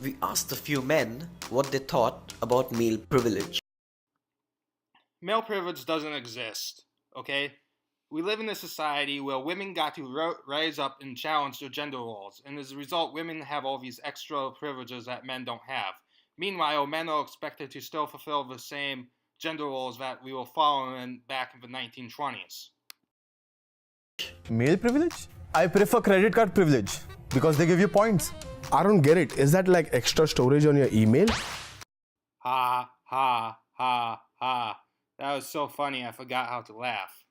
We asked a few men what they thought about male privilege. Male privilege doesn't exist, okay? We live in a society where women got to rise up and challenge their gender roles, and as a result, women have all these extra privileges that men don't have. Meanwhile, men are expected to still fulfill the same gender roles that we were following back in the 1920s. Male privilege? I prefer credit card privilege because they give you points. I don't get it. Is that like extra storage on your email? Ha, ha, ha, ha. That was so funny, I forgot how to laugh.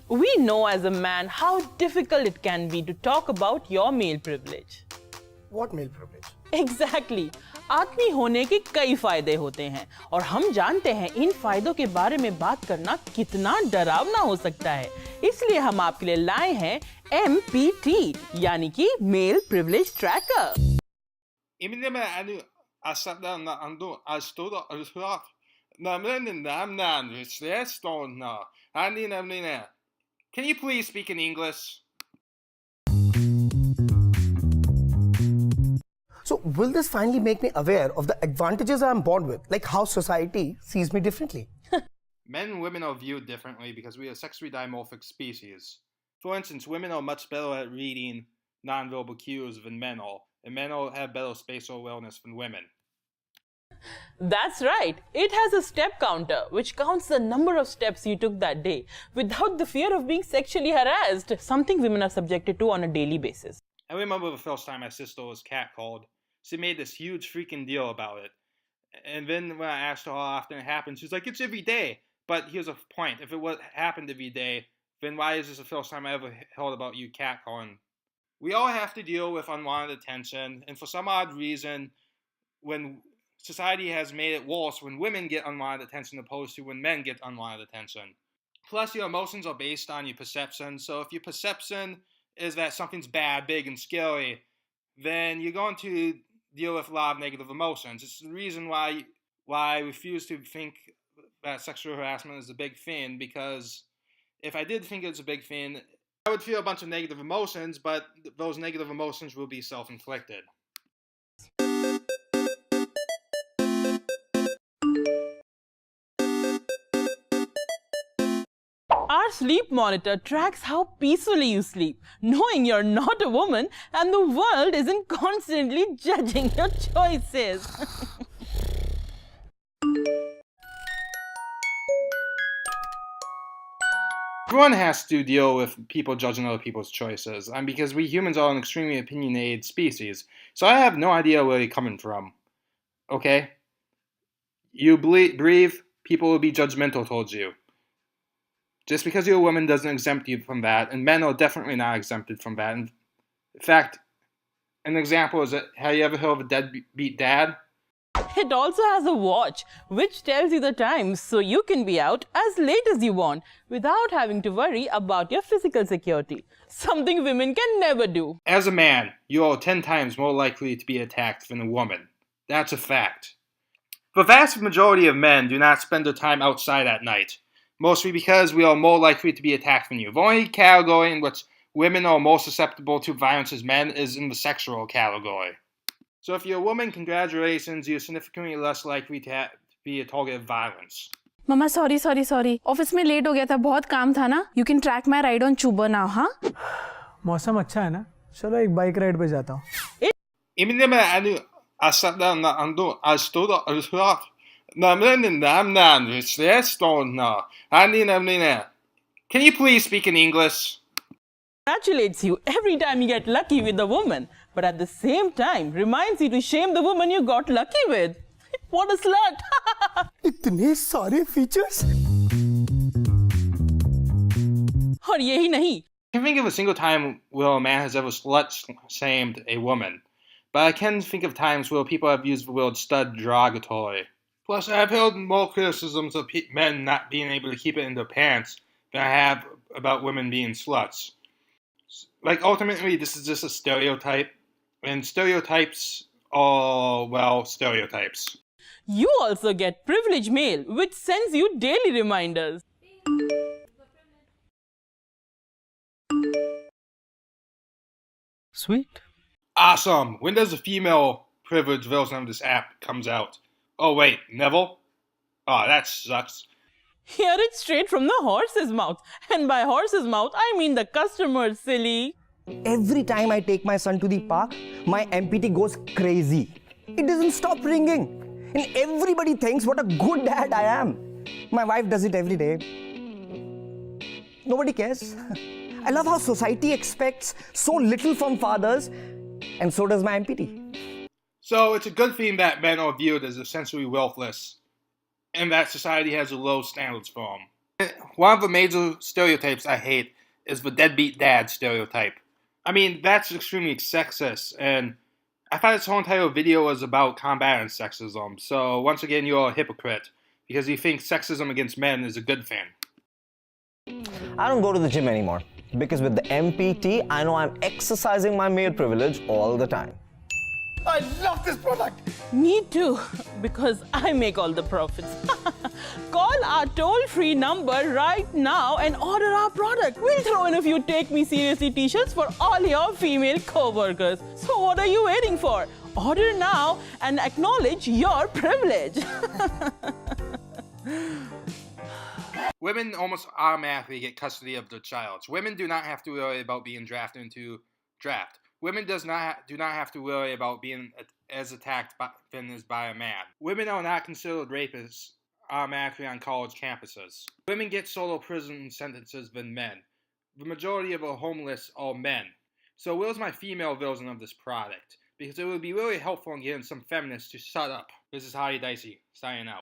We know as a man how difficult it can be to talk about your male privilege. What male privilege? Exactly. आदमी होने के कई फायदे होते हैं और हम जानते हैं इन फायदों के बारे में बात करना कितना डरावना हो सकता है। इसलिए हम आपके लिए लाए हैं MPT यानी कि mail privilege tracker. Can you please speak in English? So will this finally make me aware of the advantages I am born with, like how society sees me differently? Men and women are viewed differently because we are sexually dimorphic species. For instance, women are much better at reading nonverbal cues than men are, and men have better spatial awareness than women. That's right. It has a step counter which counts the number of steps you took that day without the fear of being sexually harassed, something women are subjected to on a daily basis. I remember the first time my sister was catcalled. She made this huge freaking deal about it. And then when I asked her how often it happened, she's like, it's every day. But here's a point. If it happened every day, then why is this the first time I ever heard about you catcalling? We all have to deal with unwanted attention. And for some odd reason, when society has made it worse when women get unwanted attention opposed to when men get unwanted attention. Plus, your emotions are based on your perception. So if your perception is that something's bad, big, and scary, then you're going to deal with a lot of negative emotions. It's the reason why I refuse to think that sexual harassment is a big thing, because if I did think it's a big thing, I would feel a bunch of negative emotions, but those negative emotions will be self-inflicted. Our sleep monitor tracks how peacefully you sleep, knowing you're not a woman and the world isn't constantly judging your choices. Everyone has to deal with people judging other people's choices, and because we humans are an extremely opinionated species, so I have no idea where you're coming from. Okay? You breathe, people will be judgmental towards you. Just because you're a woman doesn't exempt you from that, and men are definitely not exempted from that. In fact, an example is that, have you ever heard of a deadbeat dad? It also has a watch which tells you the time so you can be out as late as you want without having to worry about your physical security, something women can never do. As a man, you are 10 times more likely to be attacked than a woman. That's a fact. The vast majority of men do not spend their time outside at night, mostly because we are more likely to be attacked than you. The only category in which women are more susceptible to violence as men is in the sexual category. So if you're a woman, congratulations, you're significantly less likely to be a target of violence. Mama, sorry. Office में late हो गया था, बहुत काम था ना. You can track my ride on Chuba now, हाँ? मौसम अच्छा है ना? चलो एक बाइक राइड पे जाता हूँ. Can you please speak in English? Congratulates you every time you get lucky with a woman, but at the same time reminds you to shame the woman you got lucky with. What a slut! इतने सारे features? और यही नहीं. I can think of a single time where a man has ever slut-shamed a woman, but I can think of times where people have used the word stud derogatory. Plus, I've heard more criticisms of men not being able to keep it in their pants than I have about women being sluts. Like, ultimately, this is just a stereotype, and stereotypes are, well, stereotypes. You also get privilege mail, which sends you daily reminders. Sweet. Awesome. When does the female privilege version of this app comes out? Oh wait, Neville? Oh, that sucks. Hear it straight from the horse's mouth. And by horse's mouth, I mean the customer, silly. Every time I take my son to the park, my MPT goes crazy. It doesn't stop ringing. And everybody thinks what a good dad I am. My wife does it every day. Nobody cares. I love how society expects so little from fathers, and so does my MPT. So it's a good thing that men are viewed as essentially worthless, and that society has low standards for them. One of the major stereotypes I hate is the deadbeat dad stereotype. I mean, that's extremely sexist, and I thought this whole entire video was about combating sexism. So once again, you're a hypocrite, because you think sexism against men is a good thing. I don't go to the gym anymore because with the MPT, I know I'm exercising my male privilege all the time. I love this product. Me too, because I make all the profits. Call our toll-free number right now and order our product. We'll throw in a few Take Me Seriously t-shirts for all your female co-workers. So what are you waiting for? Order now and acknowledge your privilege. Women almost automatically get custody of their child. Women do not have to worry about being drafted into draft. Women do not have to worry about being as attacked by a man. Women are not considered rapists automatically on college campuses. Women get solo prison sentences than men. The majority of our homeless are men. So where's my female version of this product? Because it would be really helpful in getting some feminists to shut up. This is Hottie Dicey, signing out.